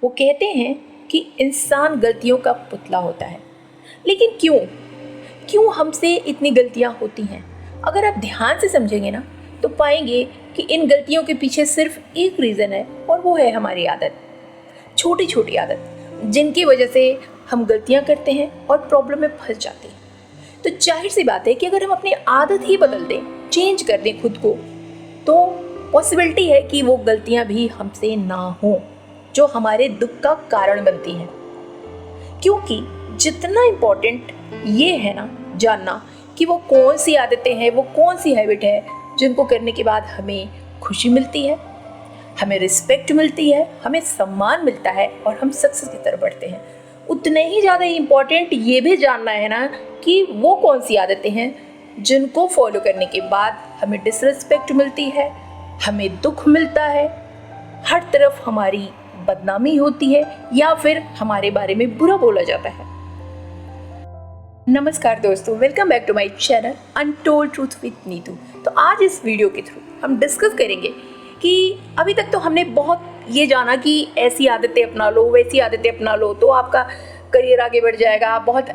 वो कहते हैं कि इंसान गलतियों का पुतला होता है, लेकिन क्यों क्यों हमसे इतनी गलतियां होती हैं? अगर आप ध्यान से समझेंगे ना तो पाएंगे कि इन गलतियों के पीछे सिर्फ एक रीज़न है, और वो है हमारी आदत। छोटी छोटी आदत जिनकी वजह से हम गलतियां करते हैं और प्रॉब्लम में फंस जाते हैं। तो जाहिर सी बात है कि अगर हम अपनी आदत ही बदल दें, चेंज कर दें खुद को, तो पॉसिबिलिटी है कि वो गलतियां भी हमसे ना हों जो हमारे दुख का कारण बनती हैं। क्योंकि जितना इम्पोर्टेंट ये है ना जानना कि वो कौन सी आदतें हैं, वो कौन सी हैबिट है जिनको करने के बाद हमें खुशी मिलती है, हमें रिस्पेक्ट मिलती है, हमें सम्मान मिलता है और हम सक्सेस की तरफ बढ़ते हैं, उतने ही ज़्यादा इम्पोर्टेंट ये भी जानना है ना कि वो कौन सी आदतें हैं जिनको फॉलो करने के बाद हमें डिसरिस्पेक्ट मिलती है, हमें दुख मिलता है, हर तरफ हमारी बदनामी होती है या फिर हमारे बारे में बुरा बोला जाता है। नमस्कार दोस्तों, welcome back to my channel untold truth with Neetu. तो आज इस वीडियो के थ्रू हम डिस्कस करेंगे कि अभी तक तो हमने बहुत ये जाना कि ऐसी आदतें अपना लो, वैसी आदतें अपना लो तो आपका करियर आगे बढ़ जाएगा, आप बहुत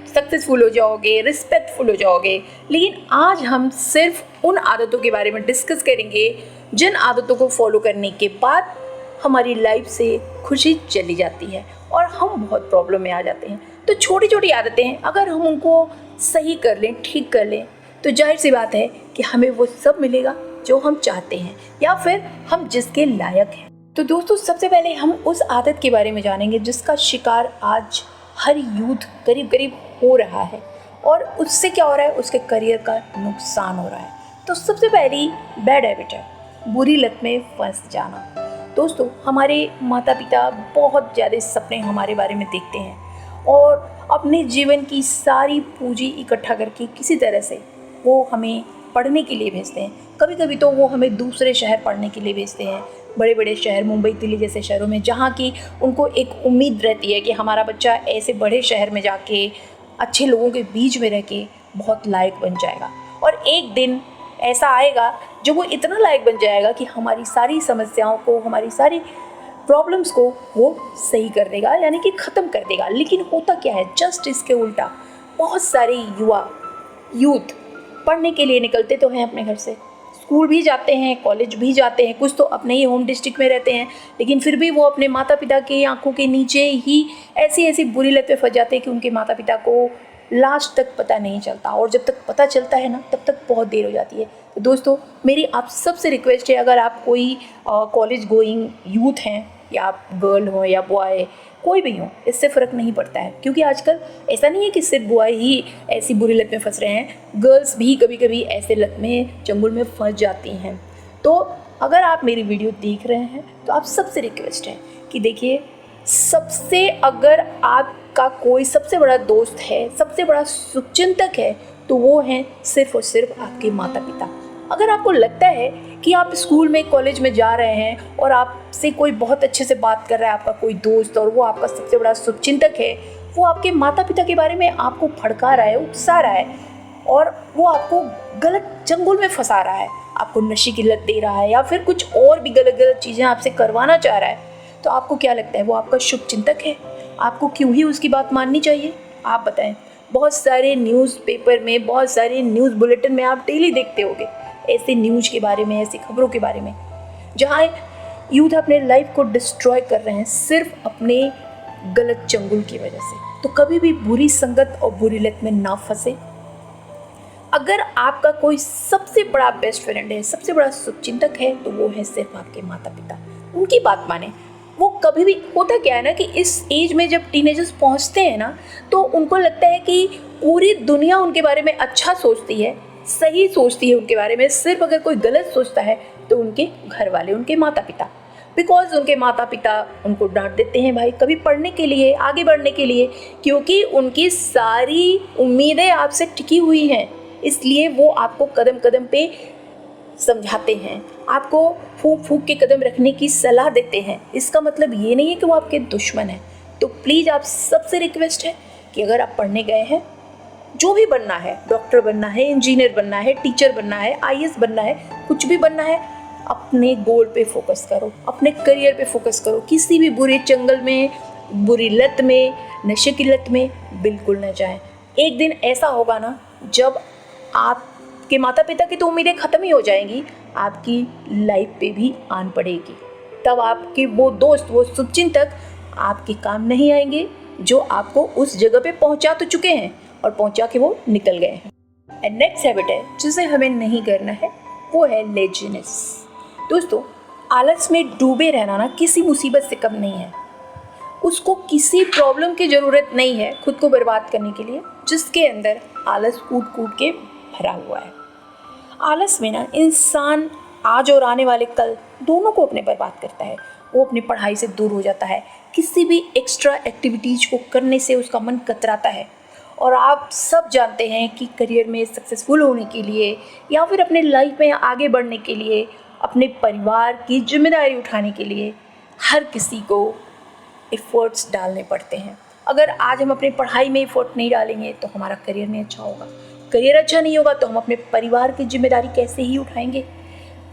सक्सेसफुल हो जाओगे, रिस्पेक्टफुल हो जाओगे। लेकिन आज हम सिर्फ उन आदतों के बारे में डिस्कस करेंगे जिन आदतों को फॉलो करने के बाद हमारी लाइफ से खुशी चली जाती है और हम बहुत प्रॉब्लम में आ जाते हैं। तो छोटी छोटी आदतें हैं, अगर हम उनको सही कर लें, ठीक कर लें, तो जाहिर सी बात है कि हमें वो सब मिलेगा जो हम चाहते हैं या फिर हम जिसके लायक हैं। तो दोस्तों, सबसे पहले हम उस आदत के बारे में जानेंगे जिसका शिकार आज हर यूथ करीब करीब हो रहा है, और उससे क्या हो रहा है, उसके करियर का नुकसान हो रहा है। तो सबसे पहली बैड हैबिट है बुरी लत में फंस जाना। दोस्तों, हमारे माता पिता बहुत ज़्यादा सपने हमारे बारे में देखते हैं और अपने जीवन की सारी पूंजी इकट्ठा करके किसी तरह से वो हमें पढ़ने के लिए भेजते हैं। कभी कभी तो वो हमें दूसरे शहर पढ़ने के लिए भेजते हैं, बड़े बड़े शहर, मुंबई, दिल्ली जैसे शहरों में, जहाँ की उनको एक उम्मीद रहती है कि हमारा बच्चा ऐसे बड़े शहर में जाके अच्छे लोगों के बीच में रह के बहुत लायक बन जाएगा। और एक दिन ऐसा आएगा जो वो इतना लायक बन जाएगा कि हमारी सारी समस्याओं को, हमारी सारी प्रॉब्लम्स को वो सही कर देगा, यानी कि ख़त्म कर देगा। लेकिन होता क्या है, जस्ट इसके उल्टा बहुत सारे यूथ पढ़ने के लिए निकलते तो हैं अपने घर से, स्कूल भी जाते हैं, कॉलेज भी जाते हैं, कुछ तो अपने ही होम डिस्ट्रिक्ट में रहते हैं, लेकिन फिर भी वो अपने माता पिता की आंखों के नीचे ही ऐसी ऐसी बुरी लत में फंस जाते हैं कि उनके माता पिता को लास्ट तक पता नहीं चलता, और जब तक पता चलता है ना तब तक बहुत देर हो जाती है। तो दोस्तों, मेरी आप सबसे रिक्वेस्ट है, अगर आप कोई कॉलेज गोइंग यूथ हैं, या आप गर्ल हो या बॉय, कोई भी हो, इससे फ़र्क नहीं पड़ता है, क्योंकि आजकल ऐसा नहीं है कि सिर्फ बॉय ही ऐसी बुरी लत में फंस रहे हैं, गर्ल्स भी कभी कभी ऐसे लत में, चंगुल में फंस जाती हैं। तो अगर आप मेरी वीडियो देख रहे हैं तो आप सबसे रिक्वेस्ट है कि देखिए, सबसे अगर आपका कोई सबसे बड़ा दोस्त है, सबसे बड़ा शुभचिंतक है, तो वो हैं सिर्फ और सिर्फ आपके माता पिता। अगर आपको लगता है कि आप स्कूल में, कॉलेज में जा रहे हैं और आपसे कोई बहुत अच्छे से बात कर रहा है, आपका कोई दोस्त, और वो आपका सबसे बड़ा शुभचिंतक है, वो आपके माता पिता के बारे में आपको भड़का रहा है, उकसा रहा है, और वो आपको गलत चंगुल में फंसा रहा है, आपको नशे की लत दे रहा है या फिर कुछ और भी गलत गलत चीज़ें आपसे करवाना चाह रहा है, तो आपको क्या लगता है, वो आपका शुभचिंतक है? आपको क्यों ही उसकी बात माननी चाहिए? आप बताएं। बहुत सारे न्यूज़पेपर में, बहुत सारे न्यूज़ बुलेटिन में आप डेली देखते होंगे ऐसे न्यूज़ के बारे में, ऐसी खबरों के बारे में, जहाँ यूथ अपने लाइफ को डिस्ट्रॉय कर रहे हैं सिर्फ अपने गलत चंगुल की वजह से। तो कभी भी बुरी संगत और बुरी लत में ना फंसे। अगर आपका कोई सबसे बड़ा बेस्ट फ्रेंड है, सबसे बड़ा शुभचिंतक है, तो वो है सिर्फ आपके माता पिता। उनकी बात माने। वो कभी भी, होता क्या है ना कि इस एज में जब टीनेजर्स पहुंचते हैं ना, तो उनको लगता है कि पूरी दुनिया उनके बारे में अच्छा सोचती है, सही सोचती है उनके बारे में। सिर्फ अगर कोई गलत सोचता है तो उनके घर वाले, उनके माता पिता, बिकॉज उनके माता पिता उनको डांट देते हैं भाई कभी पढ़ने के लिए, आगे बढ़ने के लिए, क्योंकि उनकी सारी उम्मीदें आपसे टिकी हुई हैं। इसलिए वो आपको कदम कदम पे समझाते हैं, आपको फूंक फूंक के कदम रखने की सलाह देते हैं। इसका मतलब ये नहीं है कि वो आपके दुश्मन हैं। तो प्लीज़ आप सबसे रिक्वेस्ट है कि अगर आप पढ़ने गए हैं, जो भी बनना है, डॉक्टर बनना है, इंजीनियर बनना है, टीचर बनना है, आईएएस बनना है, कुछ भी बनना है, अपने गोल पे फोकस करो, अपने करियर पे फोकस करो। किसी भी बुरे चंगल में, बुरी लत में, नशे की लत में बिल्कुल न जाएं। एक दिन ऐसा होगा ना जब आपके माता पिता की तो उम्मीदें ख़त्म ही हो जाएंगी, आपकी लाइफ पे भी आन पड़ेगी। तब आपके वो दोस्त, वो शुभचिंतक आपके काम नहीं आएंगे जो आपको उस जगह पे पहुंचा तो चुके हैं और पहुंचा के वो निकल गए हैं। एंड नेक्स्ट हैबिट है जिसे हमें नहीं करना है, वो है लेजीनेस। दोस्तों, आलस में डूबे रहना ना किसी मुसीबत से कम नहीं है। उसको किसी प्रॉब्लम की ज़रूरत नहीं है खुद को बर्बाद करने के लिए, जिसके अंदर आलस कूट कूट के भरा हुआ है। आलस में ना इंसान आज और आने वाले कल दोनों को अपने बर्बाद करता है। वो अपनी पढ़ाई से दूर हो जाता है, किसी भी एक्स्ट्रा एक्टिविटीज़ को करने से उसका मन कतराता है। और आप सब जानते हैं कि करियर में सक्सेसफुल होने के लिए या फिर अपने लाइफ में आगे बढ़ने के लिए, अपने परिवार की जिम्मेदारी उठाने के लिए हर किसी को एफर्ट्स डालने पड़ते हैं। अगर आज हम अपनी पढ़ाई में एफर्ट नहीं डालेंगे तो हमारा करियर नहीं अच्छा होगा। करियर अच्छा नहीं होगा तो हम अपने परिवार की जिम्मेदारी कैसे ही उठाएंगे।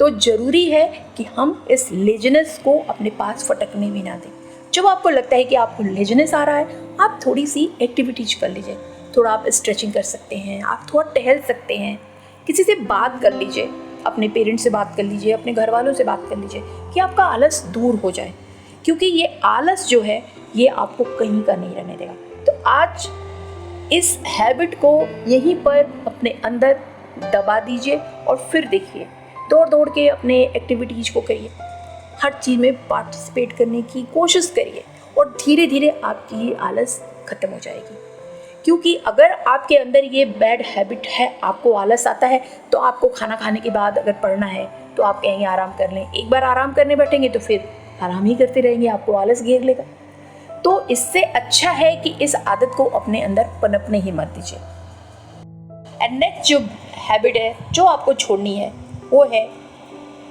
तो ज़रूरी है कि हम इस लेजीनेस को अपने पास फटकने भी ना दें। जब आपको लगता है कि आपको लेजीनेस आ रहा है, आप थोड़ी सी एक्टिविटीज कर लीजिए। थोड़ा आप स्ट्रेचिंग कर सकते हैं, आप थोड़ा टहल सकते हैं, किसी से बात कर लीजिए, अपने पेरेंट्स से बात कर लीजिए, अपने घर वालों से बात कर लीजिए कि आपका आलस दूर हो जाए। क्योंकि ये आलस जो है ये आपको कहीं का नहीं रहने देगा। तो आज इस हैबिट को यहीं पर अपने अंदर दबा दीजिए और फिर देखिए, दौड़ दौड़ के अपने एक्टिविटीज़ को करिए, हर चीज़ में पार्टिसिपेट करने की कोशिश करिए और धीरे धीरे आपकी आलस ख़त्म हो जाएगी। क्योंकि अगर आपके अंदर ये बैड हैबिट है, आपको आलस आता है, तो आपको खाना खाने के बाद अगर पढ़ना है तो आप कहेंगे आराम कर लें। एक बार आराम करने बैठेंगे तो फिर आराम ही करते रहेंगे, आपको आलस घेर लेगा। तो इससे अच्छा है कि इस आदत को अपने अंदर पनपने ही मत दीजिए। एंड नेक्स्ट जो हैबिट है जो आपको छोड़नी है वो है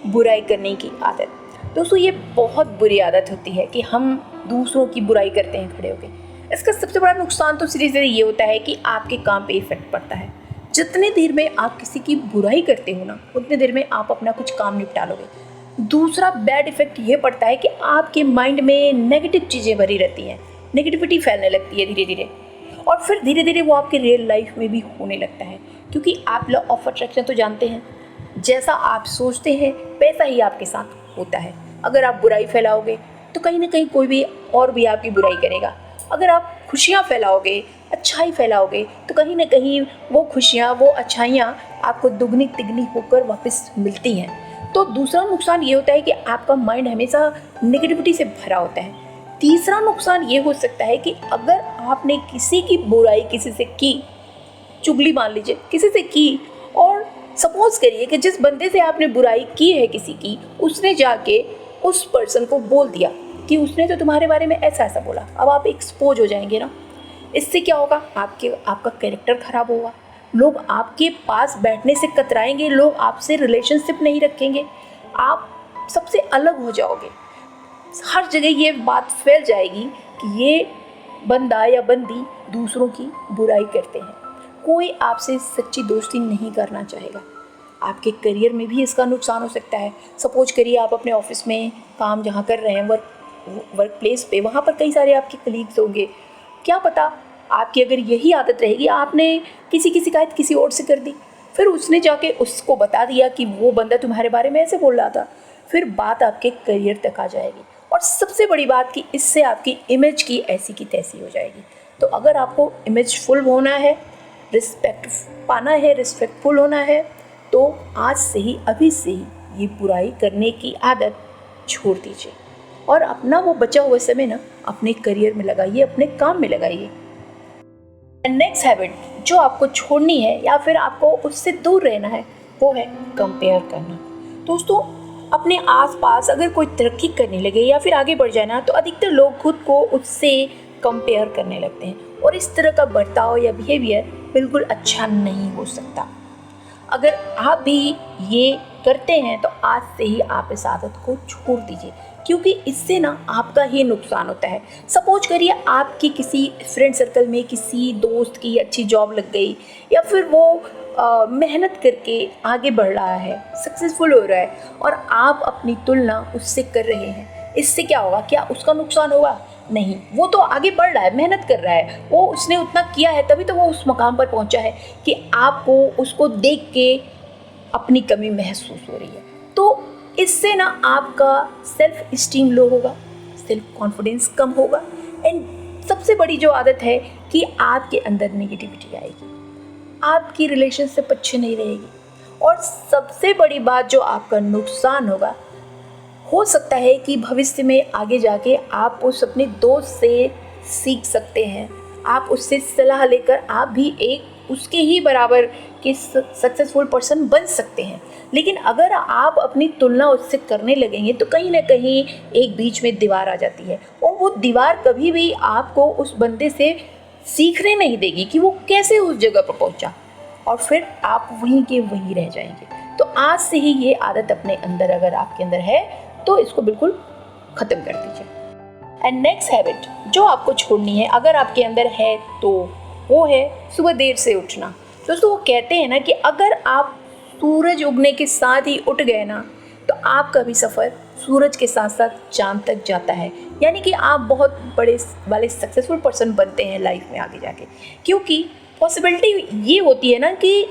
बुराई करने की आदत। दोस्तों, ये बहुत बुरी आदत होती है कि हम दूसरों की बुराई करते हैं खड़े होकर। इसका सबसे बड़ा नुकसान तो सीधे ये होता है कि आपके काम पे इफेक्ट पड़ता है। जितने देर में आप किसी की बुराई करते हो ना, उतने देर में आप अपना कुछ काम निपटा लोगे। दूसरा बैड इफेक्ट ये पड़ता है कि आपके माइंड में नेगेटिव चीज़ें भरी रहती हैं, नेगेटिविटी फैलने लगती है धीरे धीरे, और फिर धीरे धीरे वो आपके रियल लाइफ में भी होने लगता है। क्योंकि आप लॉ ऑफ अट्रैक्शन तो जानते हैं, जैसा आप सोचते हैं वैसा ही आपके साथ होता है। अगर आप बुराई फैलाओगे तो कहीं ना कहीं कोई भी और भी आपकी बुराई करेगा। अगर आप खुशियाँ फैलाओगे, अच्छाई फैलाओगे, तो कहीं ना कहीं वो खुशियाँ, वो अच्छाइयाँ आपको दुगनी तिगनी होकर वापस मिलती हैं। तो दूसरा नुकसान ये होता है कि आपका माइंड हमेशा नेगेटिविटी से भरा होता है। तीसरा नुकसान ये हो सकता है कि अगर आपने किसी की बुराई किसी से की, चुगली मान लीजिए किसी से की, और सपोज करिए कि जिस बंदे से आपने बुराई की है किसी की, उसने जाके उस पर्सन को बोल दिया कि उसने तो तुम्हारे बारे में ऐसा ऐसा बोला। अब आप एक्सपोज हो जाएंगे ना। इससे क्या होगा, आपका कैरेक्टर खराब होगा, लोग आपके पास बैठने से कतराएंगे, लोग आपसे रिलेशनशिप नहीं रखेंगे, आप सबसे अलग हो जाओगे। हर जगह ये बात फैल जाएगी कि ये बंदा या बंदी दूसरों की बुराई करते हैं। कोई आपसे सच्ची दोस्ती नहीं करना चाहेगा। आपके करियर में भी इसका नुकसान हो सकता है। सपोज करिए आप अपने ऑफिस में काम जहाँ कर रहे हैं, वर्क प्लेस पे, वहाँ पर कई सारे आपके कलीग्स होंगे। क्या पता आपकी अगर यही आदत रहेगी, आपने किसी की शिकायत किसी और से कर दी, फिर उसने जाके उसको बता दिया कि वो बंदा तुम्हारे बारे में ऐसे बोल रहा था, फिर बात आपके करियर तक आ जाएगी। और सबसे बड़ी बात कि इससे आपकी इमेज की ऐसी की तैसी हो जाएगी। तो अगर आपको इमेजफुल होना है, रिस्पेक्ट पाना है, रिस्पेक्टफुल होना है, तो आज से ही, अभी से ही ये बुराई करने की आदत छोड़ दीजिए और अपना वो बचा हुआ समय ना अपने करियर में लगाइए, अपने काम में लगाइए। नेक्स्ट हैबिट जो आपको छोड़नी है या फिर आपको उससे दूर रहना है वो है कंपेयर करना। दोस्तों, अपने आसपास अगर कोई तरक्की करने लगे या फिर आगे बढ़ जाए ना, तो अधिकतर लोग खुद को उससे कंपेयर करने लगते हैं और इस तरह का बर्ताव या बिहेवियर बिल्कुल अच्छा नहीं हो सकता। अगर आप भी ये करते हैं तो आज से ही आप इस आदत को छोड़ दीजिए, क्योंकि इससे ना आपका ही नुकसान होता है। सपोज करिए आपकी किसी फ्रेंड सर्कल में किसी दोस्त की अच्छी जॉब लग गई, या फिर वो मेहनत करके आगे बढ़ रहा है, सक्सेसफुल हो रहा है और आप अपनी तुलना उससे कर रहे हैं, इससे क्या होगा? क्या उसका नुकसान होगा? नहीं, वो तो आगे बढ़ रहा है, मेहनत कर रहा है, वो उसने उतना किया है तभी तो वो उस मकाम पर पहुंचा है कि आपको उसको देख के अपनी कमी महसूस हो रही है। तो इससे ना आपका सेल्फ इस्टीम लो होगा, सेल्फ कॉन्फिडेंस कम होगा एंड सबसे बड़ी जो आदत है कि आपके अंदर नेगेटिविटी आएगी, आपकी रिलेशनशिप अच्छी नहीं रहेगी और सबसे बड़ी बात जो आपका नुकसान होगा, हो सकता है कि भविष्य में आगे जाके आप उस अपने दोस्त से सीख सकते हैं, आप उससे सलाह लेकर आप भी एक उसके ही बराबर के सक्सेसफुल पर्सन बन सकते हैं। लेकिन अगर आप अपनी तुलना उससे करने लगेंगे तो कहीं ना कहीं एक बीच में दीवार आ जाती है और वो दीवार कभी भी आपको उस बंदे से सीखने नहीं देगी कि वो कैसे उस जगह पर पहुंचा और फिर आप वहीं के वहीं रह जाएंगे। तो आज से ही ये आदत अपने अंदर अगर आपके अंदर है तो इसको बिल्कुल ख़त्म कर दीजिए। एंड नेक्स्ट हैबिट जो आपको छोड़नी है अगर आपके अंदर है तो वो है सुबह देर से उठना। दोस्तों वो कहते हैं ना कि अगर आप सूरज उगने के साथ ही उठ गए ना तो आपका भी सफ़र सूरज के साथ साथ चांद तक जाता है, यानी कि आप बहुत बड़े वाले सक्सेसफुल पर्सन बनते हैं लाइफ में आगे जाके। क्योंकि पॉसिबिलिटी ये होती है ना कि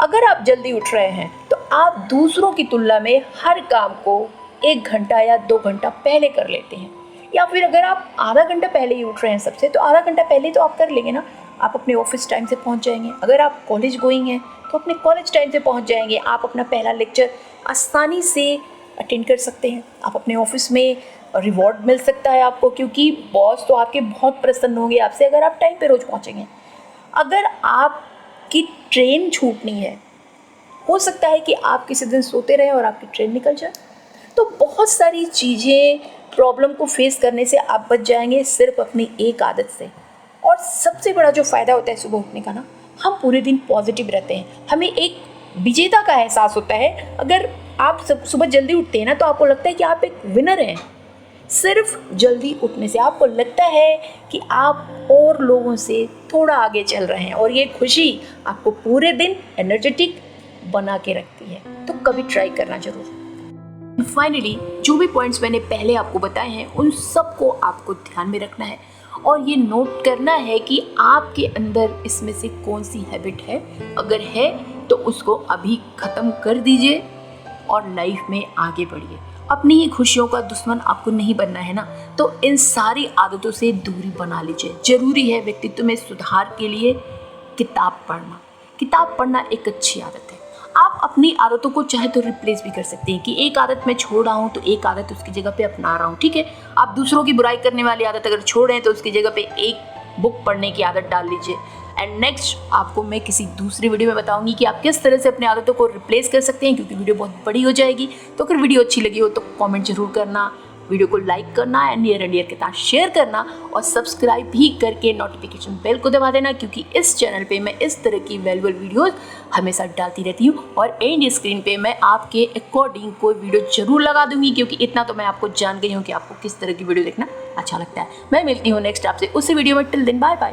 अगर आप जल्दी उठ रहे हैं तो आप दूसरों की तुलना में हर काम को 1 घंटा या 2 घंटा पहले कर लेते हैं, या फिर अगर आप आधा घंटा पहले ही उठ रहे हैं सबसे तो आधा घंटा पहले तो आप कर लेंगे ना, आप अपने ऑफिस टाइम से पहुंच जाएंगे। अगर आप कॉलेज गोइंग हैं तो अपने कॉलेज टाइम से पहुंच जाएंगे, आप अपना पहला लेक्चर आसानी से अटेंड कर सकते हैं, आप अपने ऑफिस में रिवॉर्ड मिल सकता है आपको क्योंकि बॉस तो आपके बहुत प्रसन्न होंगे आपसे अगर आप टाइम पे रोज़ पहुंचेंगे। अगर आपकी ट्रेन छूटनी है, हो सकता है कि आप किसी दिन सोते रहें और आपकी ट्रेन निकल जाए। तो बहुत सारी चीज़ें प्रॉब्लम को फेस करने से आप बच जाएंगे सिर्फ अपनी एक आदत से। और सबसे बड़ा जो फ़ायदा होता है सुबह उठने का ना, हम पूरे दिन पॉजिटिव रहते हैं, हमें एक विजेता का एहसास होता है। अगर आप सुबह जल्दी उठते हैं ना तो आपको लगता है कि आप एक विनर हैं। सिर्फ जल्दी उठने से आपको लगता है कि आप और लोगों से थोड़ा आगे चल रहे हैं और ये खुशी आपको पूरे दिन एनर्जेटिक बना के रखती है। तो कभी ट्राई करना जरूर। फाइनली जो भी पॉइंट्स मैंने पहले आपको बताए हैं उन सबको आपको ध्यान में रखना है और ये नोट करना है कि आपके अंदर इसमें से कौन सी हैबिट है। अगर है तो उसको अभी ख़त्म कर दीजिए और लाइफ में आगे बढ़िए। अपनी ही खुशियों का दुश्मन आपको नहीं बनना है ना, तो इन सारी आदतों से दूरी बना लीजिए। ज़रूरी है व्यक्तित्व में सुधार के लिए किताब पढ़ना। किताब पढ़ना एक अच्छी आदत है। आप अपनी आदतों को चाहे तो रिप्लेस भी कर सकते हैं कि एक आदत मैं छोड़ रहा हूँ तो एक आदत उसकी जगह पे अपना रहा हूँ, ठीक है। आप दूसरों की बुराई करने वाली आदत अगर छोड़ रहे हैं तो उसकी जगह पे एक बुक पढ़ने की आदत डाल लीजिए। एंड नेक्स्ट आपको मैं किसी दूसरी वीडियो में बताऊंगी कि आप किस तरह से अपनी आदतों को रिप्लेस कर सकते हैं, क्योंकि वीडियो बहुत बड़ी हो जाएगी। तो अगर वीडियो अच्छी लगी हो तो कमेंट जरूर करना, वीडियो को लाइक करना एंड नियर एंड डियर के साथ शेयर करना और सब्सक्राइब भी करके नोटिफिकेशन बेल को दबा देना, क्योंकि इस चैनल पे मैं इस तरह की वैल्यूएबल वीडियोस हमेशा डालती रहती हूँ। और एंड स्क्रीन पे मैं आपके अकॉर्डिंग कोई वीडियो जरूर लगा दूंगी, क्योंकि इतना तो मैं आपको जान गई हूँ कि आपको किस तरह की वीडियो देखना अच्छा लगता है। मैं मिलती हूँ नेक्स्ट आपसे उसी वीडियो में। Till then bye bye.